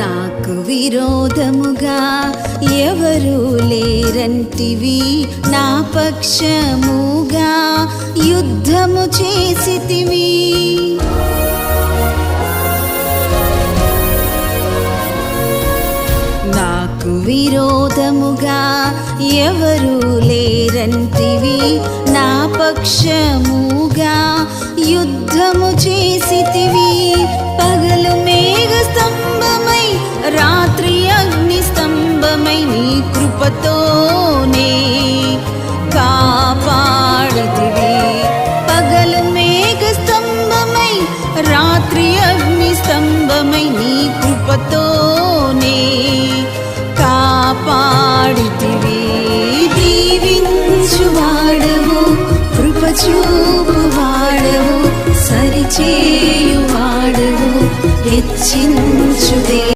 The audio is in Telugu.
నాకు విరోధముగా ఎవరు లేరంటివి, నా పక్షముగా యుద్ధము చేసితివి. నాకు విరోధముగా ఎవరు లేరంటివి, నా పక్షముగా యుద్ధము చేసితివి. పగలు మేఘ స్తంభమై రాత్రి అగ్ని స్తంభమై నీ కృపతో